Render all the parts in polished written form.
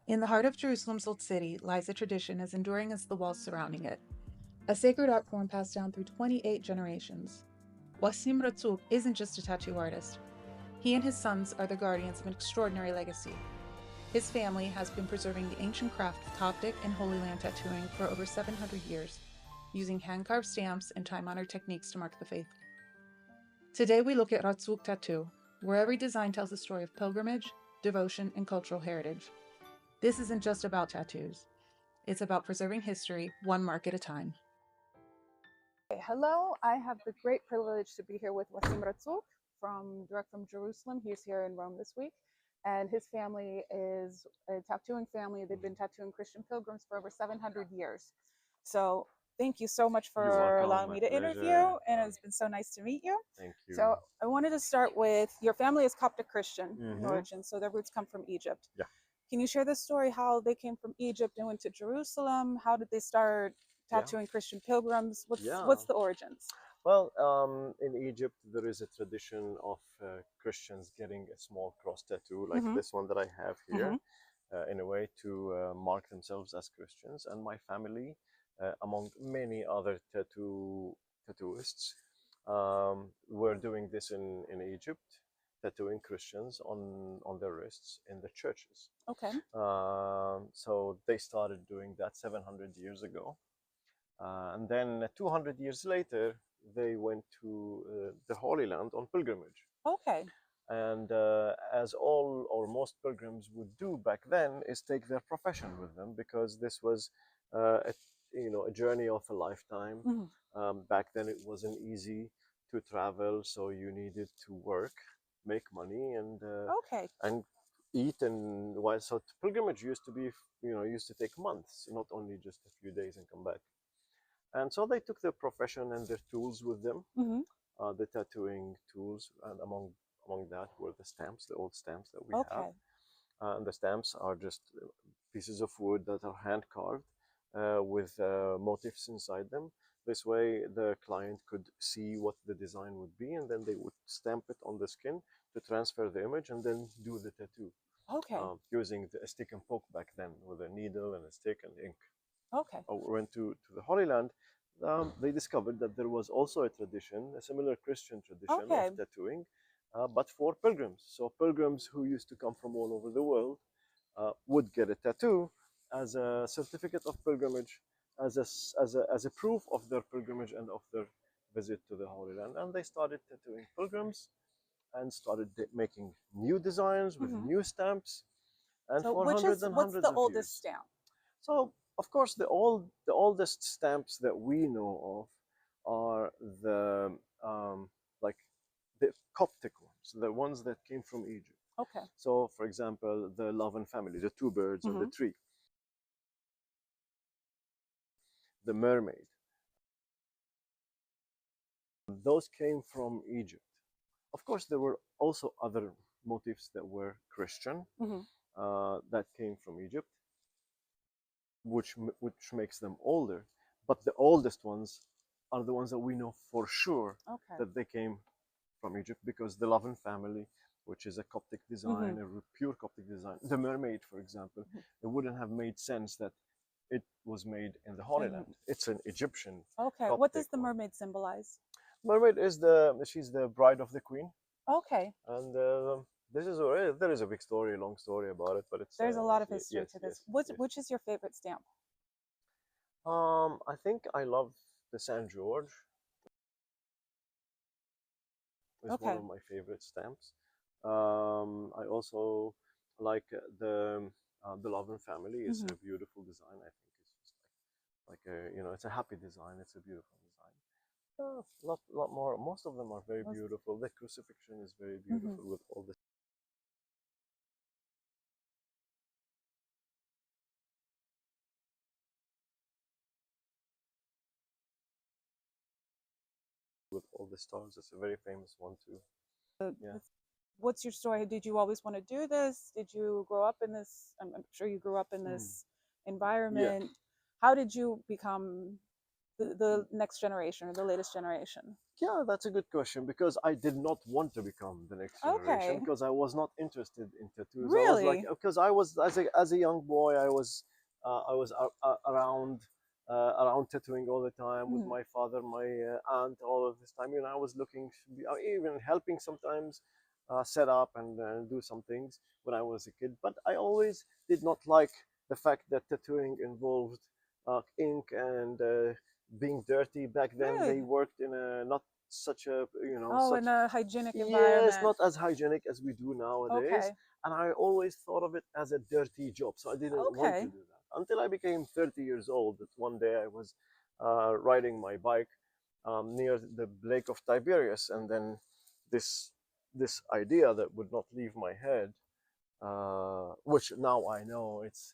In the heart of Jerusalem's Old City lies a tradition as enduring as the walls surrounding it, a sacred art form passed down through 28 generations. Wassim Razzouk isn't just a tattoo artist. He and his sons are the guardians of an extraordinary legacy. His family has been preserving the ancient craft of Coptic and Holy Land tattooing for over 700 years, using hand-carved stamps and time-honored techniques to mark the faith. Today we look at Razzouk tattoo, where every design tells a story of pilgrimage, devotion, and cultural heritage. This isn't just about tattoos. It's about preserving history, one mark at a time. Okay, hello, I have the great privilege to be here with Wassim Razzouk direct from Jerusalem. He's here in Rome this week, and his family is a tattooing family. They've been tattooing Christian pilgrims for over 700 years. So thank you so much You're for welcome. allowing My me to interview, pleasure. and it's been so nice to meet you. Thank you. So I wanted to start with, your family is Coptic Christian in Mhm. origin, so their roots come from Egypt. Yeah. Can you share the story how they came from Egypt and went to Jerusalem? How did they start Yeah. tattooing Christian pilgrims? Yeah. What's the origins? Well, in Egypt, there is a tradition of Christians getting a small cross tattoo like Mhm. this one that I have here, Mhm. in a way to mark themselves as Christians. And my family, among many other tattooists, were doing this in Egypt, tattooing Christians on their wrists in the churches. Okay. So they started doing that 700 years ago. And then 200 years later, they went to the Holy Land on pilgrimage. Okay. And as all or most pilgrims would do back then, is take their profession with them, because this was a journey of a lifetime. Mhm. Back then, it wasn't easy to travel, so you needed to work, make money, Okay. and eat. And while so pilgrimage used to be, used to take months, not only just a few days and come back. And so they took their profession and their tools with them, Mhm. the tattooing tools, and among that were the stamps, the old stamps that we have. Okay. And the stamps are just pieces of wood that are hand carved with motifs inside them. This way, the client could see what the design would be, and then they would stamp it on the skin to transfer the image and then do the tattoo, Okay. using a stick and poke back then with a needle and a stick and ink. Okay. Went to the Holy Land, they discovered that there was also a tradition, a similar Christian tradition Okay. of tattooing, but for pilgrims. So pilgrims who used to come from all over the world would get a tattoo as a certificate of pilgrimage, as a proof of their pilgrimage and of their visit to the Holy Land. And they started tattooing pilgrims and started making new designs with Mhm. new stamps, and So for which hundreds is and what's hundreds the of oldest years. stamp? So, of course, the oldest stamps that we know of are the like the Coptic ones, the ones that came from Egypt. Okay. So, for example, the Love and Family, the two birds and the Mhm. tree, the mermaid, those came from Egypt. Of course, there were also other motifs that were Christian, Mhm. that came from Egypt, which makes them older. But the oldest ones are the ones that we know for sure Okay. that they came from Egypt, because the Lovin family, which is a Coptic design, Mhm. a pure Coptic design, the mermaid, for example, Mhm. it wouldn't have made sense that it was made in the Holy Land. It's an Egyptian Okay. What does Coptic the one. mermaid symbolize? Mermaid is she's the bride of the queen, Okay. and there is a big story, a long story about it, but it's There's a lot of history yes, to this. yes, Which yes. which is your favorite stamp? I think I love the San George. Is one Okay. of my favorite stamps. I also like the Love and Family. It's Mhm. a beautiful design. I think it's just like it's a happy design. It's a beautiful design. Lot more. Most of them are very beautiful. The crucifixion is very Mhm. beautiful with all the stars. It's a very famous one too. Yeah. What's your story? Did you always want to do this? Did you grow up in this? I'm sure you grew up in Mm. this Yeah. environment. How did you become the next generation or the latest generation? Yeah, that's a good question, because I did not want to become the next generation, Okay. because I was not interested in tattoos. I was like, Really? because I was, as a young boy, I was around tattooing all the time with Mhm. my father, my aunt, all of this time. You know, I was looking, even helping sometimes set up and do some things when I was a kid. But I always did not like the fact that tattooing involved ink and being dirty. Back then, they Really? worked in a not such a, Oh, such, in a hygienic yes, environment. not as hygienic as we do nowadays. Okay. And I always thought of it as a dirty job, so I didn't want to Okay. do that until I became 30 years old. That one day I was riding my bike near the Lake of Tiberias, and then this this idea that would not leave my head, which now I know it's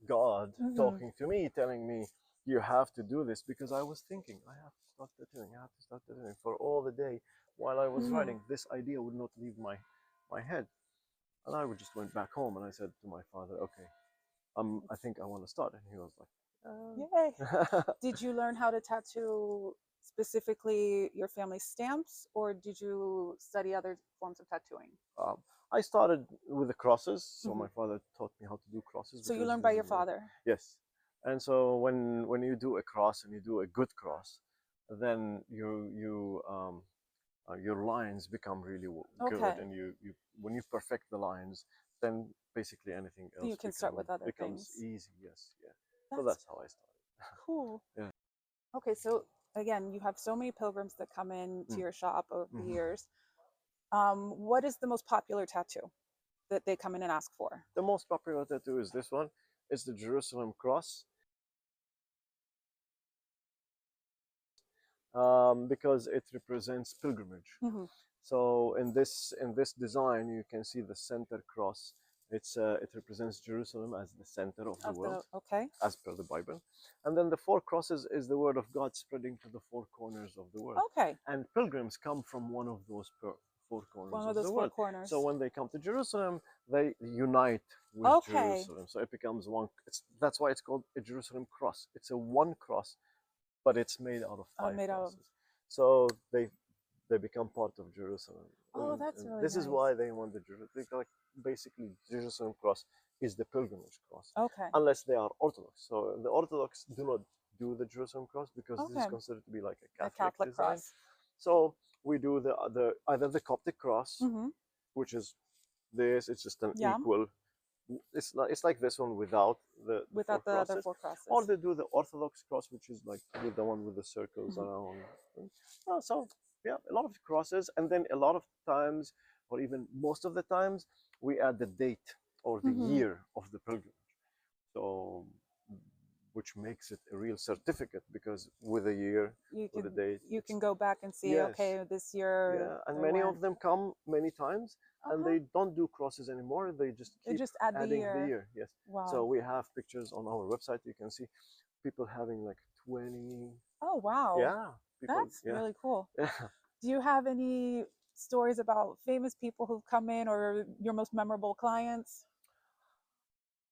God Hmm. talking to me, telling me, you have to do this, because I was thinking, I have to start tattooing, I have to start tattooing for all the day while I was Hmm. riding. This idea would not leave my head. And I just went back home and I said to my father, okay, I think I want to start. And he was Yay. like, Did you learn how to tattoo specifically your family stamps, or did you study other forms of tattooing? um, I started with the crosses. So Hmm. my father taught me how to do crosses, So you because learned by this your is what, father. yes. And so when you do a cross and you do a good cross, then your lines become really good, Okay. and you when you perfect the lines, then basically anything Then you else can start with other becomes things. easy. Yes, yeah. So That's that's how I started. cool. Yeah. Okay, so again, you have so many pilgrims that come in to Mm. your shop over the Mhm. years. What is the most popular tattoo that they come in and ask for? The most popular tattoo is this one. It's the Jerusalem cross, because it represents pilgrimage. Hmm. So in this design, you can see the center cross. It represents Jerusalem as the center of the Of world, the okay, as per the Bible. And then the four crosses is the word of God spreading to the four corners of the world. okay, And pilgrims come from one of those four corners one of of the those four world. So corners. when they come to Jerusalem, they unite with Okay, Jerusalem. So it becomes one. That's why it's called a Jerusalem cross. It's a one cross, but it's made out of five made out of. crosses. So they become part of Jerusalem. Oh, that's And really this is nice. why they want the Jerusalem. Like, basically, Jerusalem cross is the pilgrimage cross, Okay, unless they are Orthodox. So the Orthodox do not do the Jerusalem cross, because this is okay, considered to be like a a Catholic Catholic design. cross. So we do the either the Coptic cross, Hmm. which is this. It's just an Yeah, equal. It's like this one without the four without the other crosses, four or crosses. they do the Orthodox cross, which is like with the one with the circles Hmm. around. So yeah, a lot of crosses, and then a lot of times, or even most of the times, we add the date or the Hmm. year of the pilgrimage. So, which makes it a real certificate, because with a year, You with a can date, you it's, can go back and see. yes, Okay, this year yeah. And I many went. of them come many times, Uh and huh. they don't do crosses anymore. They just They keep just add the adding the year. year. Yes. So Wow. we have pictures on our website. You can see people having like 20. Oh, wow. Yeah, people. That's Yeah, really cool. yeah. Do you have any stories about famous people who've come in or your most memorable clients?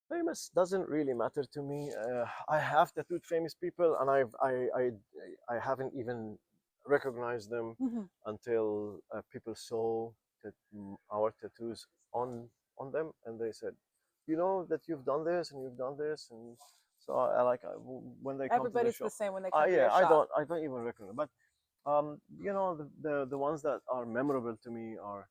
Famous doesn't really matter to me. I have tattooed famous people, and I haven't even recognized them Hmm. until people saw our tattoos on them, and they said, "You know that you've done this and you've done this," and so when they come to the Everybody's the shop, same when they come to yeah, your shop. I don't even recognize, but the ones that are memorable to me are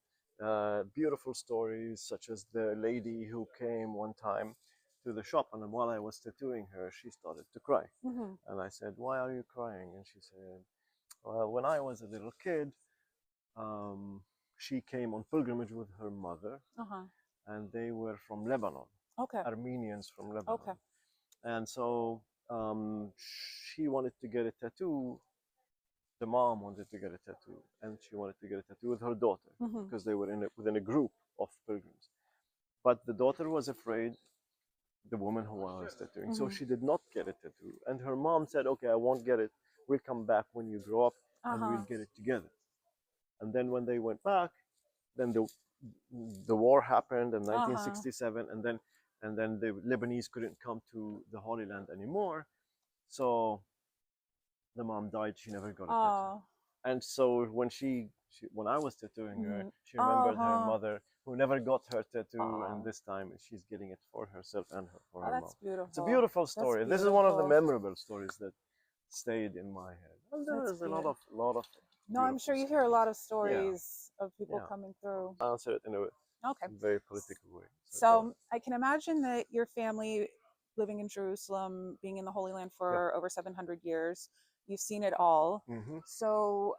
beautiful stories, such as the lady who came one time to the shop, and while I was tattooing her, she started to cry. Hmm. And I said, "Why are you crying?" And she said, "Well, when I was a little kid, um, she came on pilgrimage with her mother, Uh-huh. and they were from Lebanon, Okay. Armenians from Okay. Lebanon. And so she wanted to get a tattoo. The mom wanted to get a tattoo, and she wanted to get a tattoo with her daughter, Hmm. because they were within a group of pilgrims. But the daughter was afraid, the woman who I was tattooing, so Hmm. she did not get a tattoo. And her mom said, "Okay, I won't get it. We'll come back when you grow up, and Uh-huh. we'll get it together." And then when they went back, then the war happened in Uh-huh. 1967, and then the Lebanese couldn't come to the Holy Land anymore. So the mom died, she never got a tattoo. Oh. And so when I was tattooing her, Mhm. she remembered her Uh-huh. mother who never got her tattoo, and Oh. this time she's getting it for herself and for Oh, her mom. that's beautiful. It's a beautiful That's story. This is one of the beautiful. memorable stories that stayed in my head. And there That's is a lot of No, I'm sure beautiful you hear a stories. lot of stories of people Yeah. coming through. I'll answer it in a Okay. very political way. So go on. So I can imagine that your family living in Jerusalem, being in the Holy Land Yeah. for over 700 years, you've seen it all. Mhm. So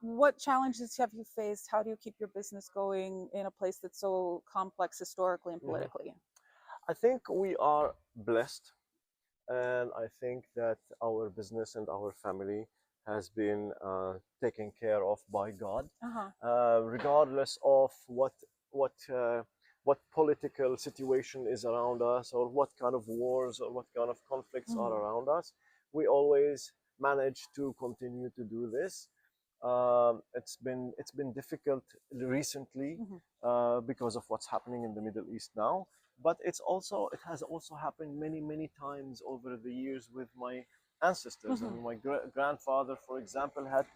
what challenges have you faced? How do you keep your business going in a place that's so complex historically and Mhm. politically? I think we are blessed, and I think that our business and our family has been taken care of by God, Uh-huh. regardless of what uh, what political situation is around us, or what kind of wars or what kind of conflicts are Mhm. around us. We always manage to continue to do this. It's been difficult recently Mhm. because of what's happening in the Middle East now, but it has also happened many times over the years with my ancestors. Mhm. And my grandfather, for example, had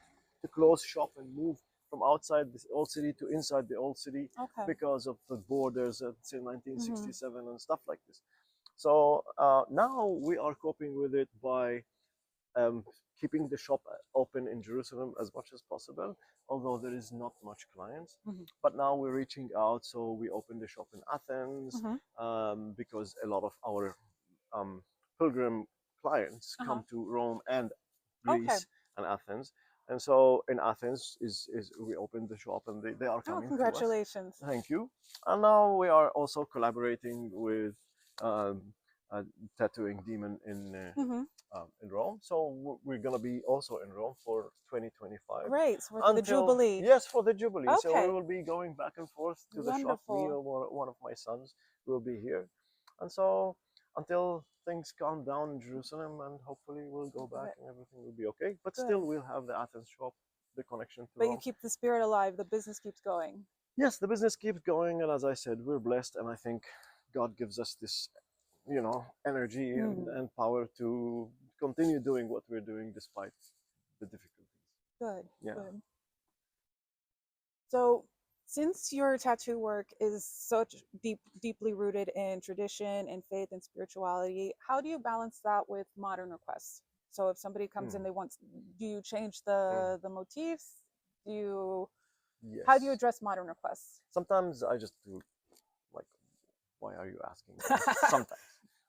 to close shop and move from outside the old city to inside the old city Okay. because of the borders at say Mhm. 1967 and stuff like this. So now we are coping with it by um, keeping the shop open in Jerusalem as much as possible, although there is not much clients. Mhm. But now we're reaching out, so we opened the shop in Athens Mhm. because a lot of our um, pilgrim clients Uh-huh. come to Rome and Okay. Greece and Athens. And so in Athens is we opened the shop, and they are Oh, coming to us. congratulations. Thank you. And now we are also collaborating with um, a tattooing demon Mhm. in Rome. So we're gonna be also in Rome for 2025 Great. So for the until Jubilee. yes, for the Jubilee. So we Okay. will be going back and forth to the shop. Me Wonderful. or one of my sons will be here, and so until things calm down in Jerusalem, and hopefully we'll go back Right. and everything will be okay. But Good. still, we'll have the Athens shop, the connection to But you Rome. keep the spirit alive. The business keeps going. Yes, the business keeps going, and as I said, we're blessed, and I think God gives us this, energy Mhm. and power to continue doing what we're doing despite the difficulties. Good. Yeah. Good. So, since your tattoo work is such deeply rooted in tradition and faith and spirituality, how do you balance that with modern requests? So, if somebody comes in, Mm. they want, do you change Mm. the motifs? Do you How do you Yes. address modern requests? Sometimes I just do like, why are you asking that? Sometimes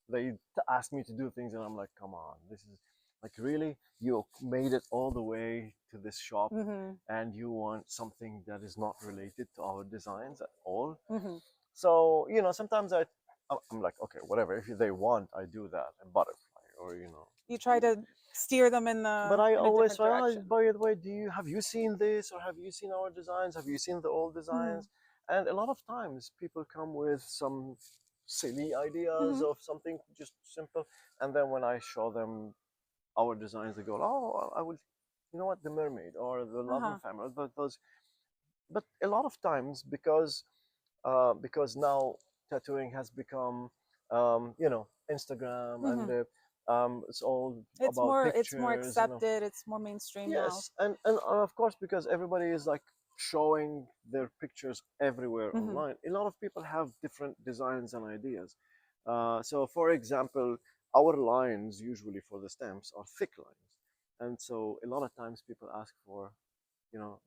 they ask me to do things, and I'm like, come on, this is like really you made it all the way to this shop, Mm-hmm. and you want something that is not related to our designs at all. Mm-hmm. So sometimes I'm like, okay, whatever. If they want, I do that, a butterfly, or You try to steer them But I in a always different say, oh, direction. by the way, have you seen this, or have you seen our designs? Have you seen the old designs? And a lot of times people come with some silly ideas Mm-hmm. of something just simple, and then when I show them our designs, they go, oh, I will, you know what, the mermaid or the loving Uh-huh. family, those. But a lot of times, because now tattooing has become Instagram, Mm-hmm. and it's all about It's more pictures, accepted. It's more mainstream now. yes, and of course, because everybody is like showing their pictures everywhere Mm-hmm. online, a lot of people have different designs and ideas. So for example, our lines usually for the stamps are thick lines, and so a lot of times people ask for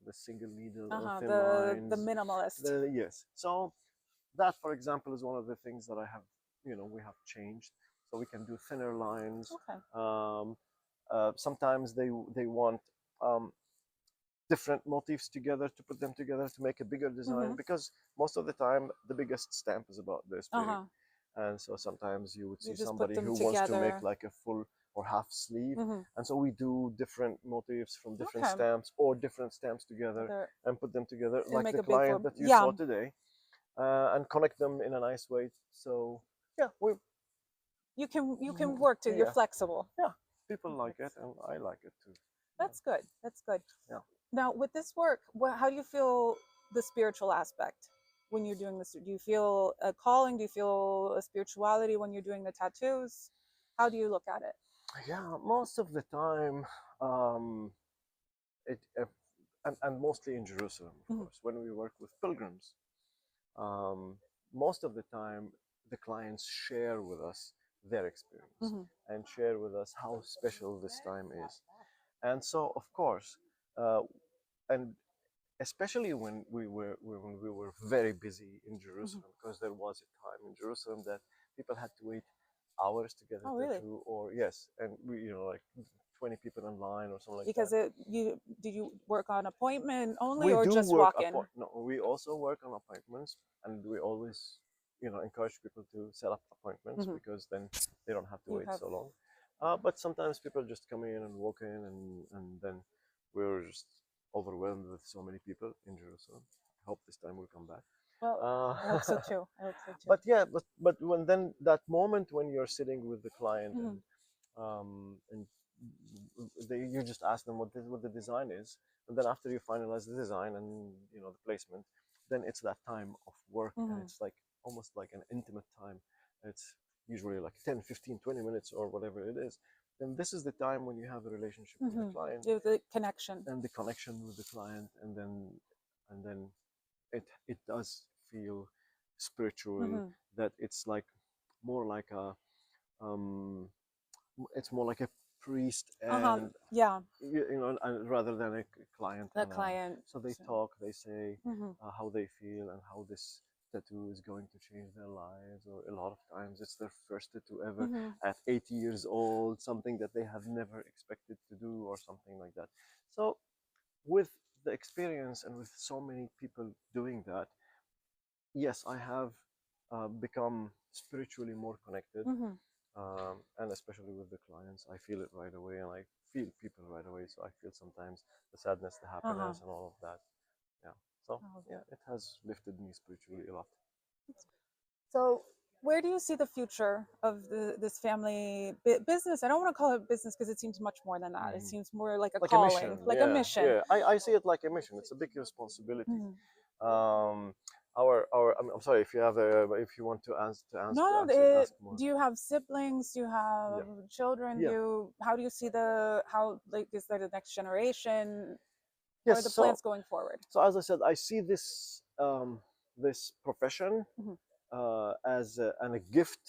the single needle or Uh-huh. thin The lines. minimalist. Yes, so that, for example, is one of the things that I have, we have changed, so we can do thinner lines. Okay. Sometimes they want um, different motifs together to put them together to make a bigger design, Mm-hmm. because most of the time the biggest stamp is about this big, Uh-huh. and so sometimes you would You see just put somebody them who wants to make together. like a full or half sleeve, Mm-hmm. and so we do different motifs from different Okay. stamps or different stamps together and put them together, And like make the a big client form. that you Yeah. saw today, and connect them in a nice way. So yeah, You can work too. You're yeah, flexible. yeah, people like it, and I like it too. That's good. That's good. Yeah. Now, with this work, how do you feel the spiritual aspect when you're doing this? Do you feel a calling? Do you feel a spirituality when you're doing the tattoos? How do you look at it? Yeah, most of the time, um, it and mostly in Jerusalem, of Mhm. course. When we work with pilgrims, um, most of the time the clients share with us their experience Mhm. and share with us how special this time is. And so, of course, and especially when we were very busy in Mhm. Jerusalem, because there was a time in Jerusalem that people had to wait hours to get a Oh, really? tattoo, or yes, and we like 20 people in line or something like that. Because do you work on appointment only We or do just work walk in? no, we also work on appointments, and we always encourage people to set up appointments Mhm. because then they don't have to You wait have so long. But sometimes people just come in and walk in, and then we're just overwhelmed with so many people in Jerusalem. I hope this time we'll come back. well. I hope so uh, too. I hope so too. but yeah, but when then that moment when you're sitting with the client, Mhm. and you just ask them what the design is, and then after you finalize the design and the placement, then it's that time of work, and Mhm. it's like almost like an intimate time. It's usually like 10, 15, 20 minutes or whatever it is. Then this is the time when you have a relationship with the Mhm. client You have the connection. and the connection with the client, and then it does feel spiritual, Mhm. that it's like more like a um it's more like a priest and Yeah. and rather than a client. The client. So they So. talk, they say Mhm. how they feel and how this tattoo is going to change their lives, or a lot of times it's their first tattoo ever Mhm. at 80 years old, something that they have never expected to do or something like that. So with the experience and with so many people doing that, yes, I have become spiritually more connected, Mhm. and especially with the clients, I feel it right away, and I feel people right away. So I feel sometimes the sadness, the Uh-huh. happiness, and all of that. Yeah. So Oh. yeah, it has lifted me spiritually a lot. So, where do you see the future of this family business? I don't want to call it business because it seems much more than that. It Mhm. seems more like a Like a calling, mission, like a yeah, mission. yeah. I see it like a mission. It's a big responsibility. Mhm. Um, our I'm sorry if you have a if you want to No, ask more. do you have siblings? Do you have Yeah, children? yeah, How do you see how, like, is there the next generation? How are yes. the So plans going forward? as I said, I see this profession Hmm. as and a gift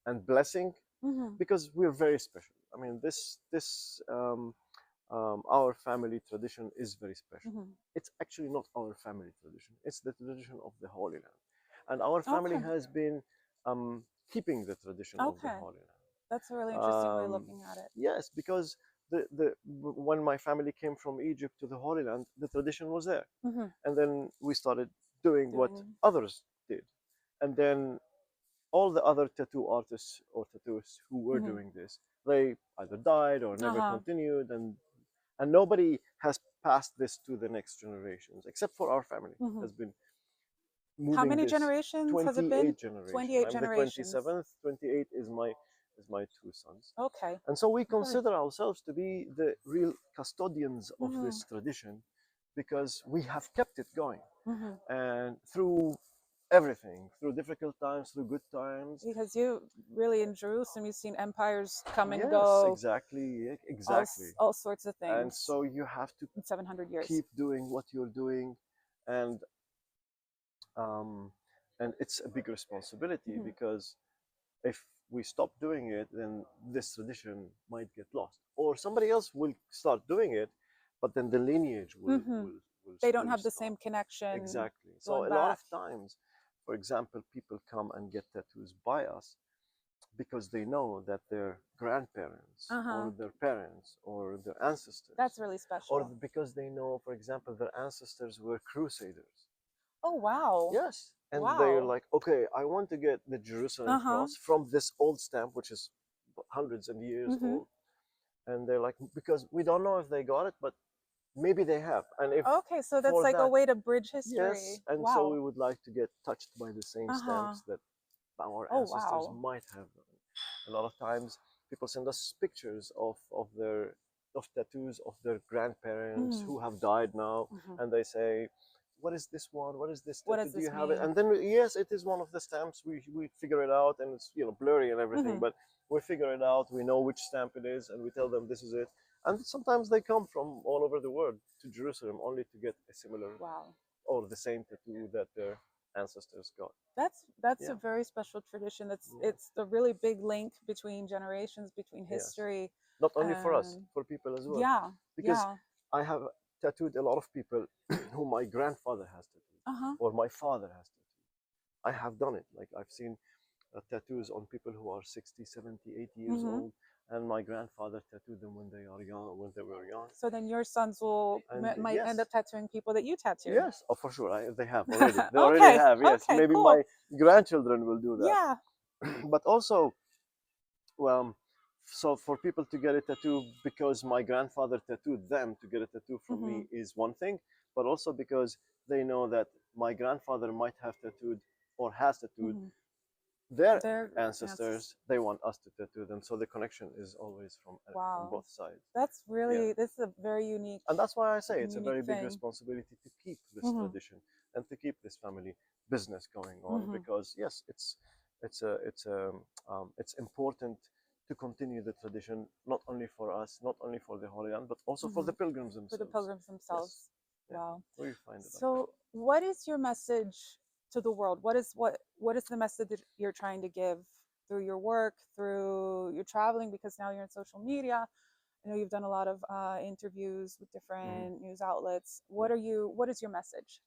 and blessing, Hmm. because we're very special. I mean, this our family tradition is very special. Hmm. It's actually not our family tradition; it's the tradition of the Holy Land, and our family Okay. has been keeping the tradition of the Okay. Holy That's a really Land. interesting way of looking at it. Yes, because when my family came from Egypt to the Holy Land, the tradition was there, Hmm. and then we started doing what Doing. others did, and then all the other tattoo artists or tattooists who were Hmm. doing this, they either died or never Uh-huh. continued, and nobody has passed this to the next generations except for our family Hmm. has been How moving many this. generations has it been? 28 generation. 28 I'm the generations. 27th. 28 is my two sons, Okay. and so we Good. consider ourselves to be the real custodians of Hmm. this tradition, because we have kept it going, Hmm. and through everything, through difficult times, through good times. Because you really, in Jerusalem, you've seen empires come and Yes, go, exactly, exactly. all sorts of And things so you have to in 700 years. keep doing what you're doing, and um, and it's a big responsibility, Hmm. because if we stop doing it, then this tradition might get lost, or somebody else will start doing it, but then the lineage will Hmm. will will, They don't will have the stop. same connection Exactly. So going a lot back. of times, for example, people come and get tattoos by us because they know that their grandparents Uh-huh. or their parents or their ancestors, That's really or special. because they know, for example, their ancestors were crusaders. Oh, wow. Yes. And they're Wow. like, okay, I want to get the Jerusalem Uh-huh. cross from this old stamp, which is hundreds of years Hmm. old. And they're like, because we don't know if they got it, but maybe they have. And if Okay, so that's for like a that, way to bridge yes. history. And so Wow. we would like to get touched by the same Uh-huh. stamps that our Oh, ancestors wow. might have done. A lot of times, people send us pictures of tattoos of their grandparents Hmm. who have died now, Hmm. and they say, what is this one? What is this What tattoo? does Do you this have it? mean? And then yes, it is one of the stamps. We figure it out, and it's blurry and everything, Mhm. but we figure it out. We know which stamp it is, and we tell them this is it. And sometimes they come from all over the world to Jerusalem only to get a similar Wow. or the same tattoo that their ancestors got. That's a Yeah. very special tradition. Yeah. It's the really big link between generations, between Yes. history. Not only for us, And for people as well. yeah, Because yeah. I have tattooed a lot of people who my grandfather has tattooed Uh-huh. or my father has tattooed. I have done it. Like I've seen tattoos on people who are 60, 70, 80 years Mhm. old, and my grandfather tattooed them when they are young, when they were young. So then your sons will And might end up yes, tattooing people that you tattooed. yes, oh, for sure. They have already. They already Okay. have. Yes, Okay, maybe cool. my grandchildren will do that. Yeah. But also, so for people to get a tattoo because my grandfather tattooed them, to get a tattoo from me is one thing, but also because they know that my grandfather might have tattooed or has tattooed Mhm. their Their ancestors. They want us to tattoo them, so the connection is always from on Wow. both sides. That's really Yeah. this is a very unique. And that's why I say it's a Unique very big thing. responsibility to keep this Mhm. tradition and to keep this family business going on, because yes, it's important to continue the tradition, not only for us, not only for the Holy Land, but also for the pilgrims For themselves. the pilgrims themselves. Yes. Yeah. Wow. We find it like So what is your message to the world? What is the message that you're trying to give through your work, through your traveling, because now you're in social media? I know you've done a lot of interviews with different news outlets. What is your message?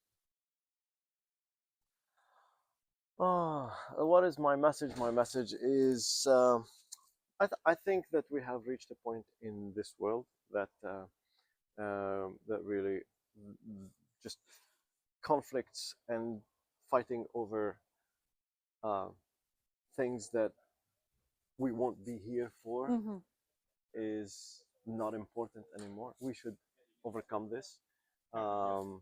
what is my message? My message is I think that we have reached a point in this world that that really just conflicts and fighting over things that we won't be here for is not important anymore. We should overcome this. Um,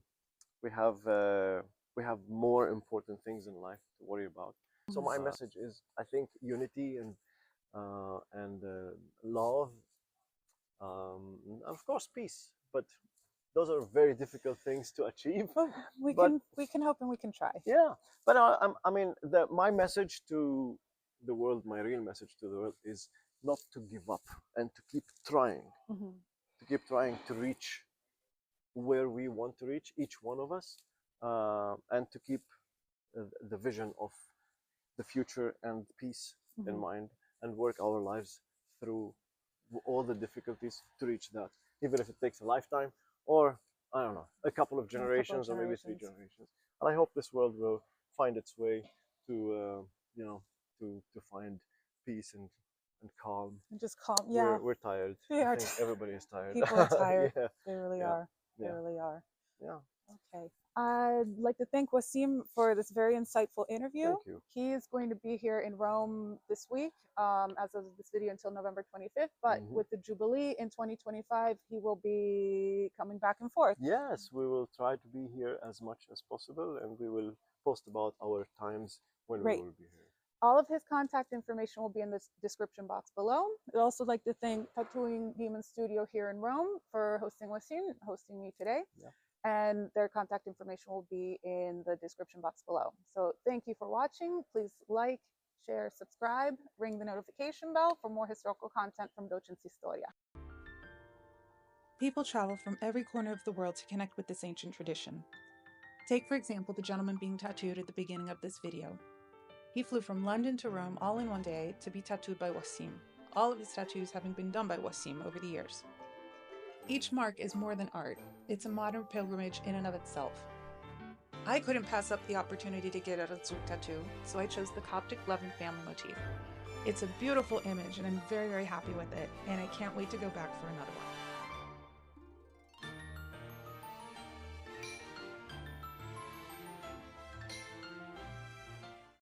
we have more important things in life to worry about. So my message is, I think unity and love, and of course peace. But those are very difficult things to achieve. But we can hope and we can try. Yeah, but I mean, my message to the world, my real message to the world is not to give up and to keep trying, to reach where we want to reach, each one of us, and to keep the vision of the future and peace in mind, and work our lives through all the difficulties to reach that, even if it takes a lifetime or I don't know, a couple of generations or maybe 3 generations. And I hope this world will find its way to to find peace and calm. And just calm. Yeah, we're tired. we I are. think everybody is tired. People are tired. Yeah. They really Yeah. are. They Yeah. really are. Yeah. Okay. I'd like to thank Wassim for this very insightful interview. Thank you. He is going to be here in Rome this week, as of this video, until November 25th. But with the Jubilee in 2025, he will be coming back and forth. Yes, we will try to be here as much as possible, and we will post about our times when we will be here. All of his contact information will be in the description box below. I'd also like to thank Tattooing Demon Studio here in Rome for hosting Wassim, hosting me today. Yeah. And their contact information will be in the description box below. So thank you for watching. Please like, share, subscribe, ring the notification bell for more historical content from Docens Historia. People travel from every corner of the world to connect with this ancient tradition. Take, for example, the gentleman being tattooed at the beginning of this video. He flew from London to Rome all in one day to be tattooed by Wassim, all of his tattoos having been done by Wassim over the years. Each mark is more than art. It's a modern pilgrimage in and of itself. I couldn't pass up the opportunity to get a Razzouk tattoo, so I chose the Coptic love and family motif. It's a beautiful image and I'm very, very happy with it, and I can't wait to go back for another one.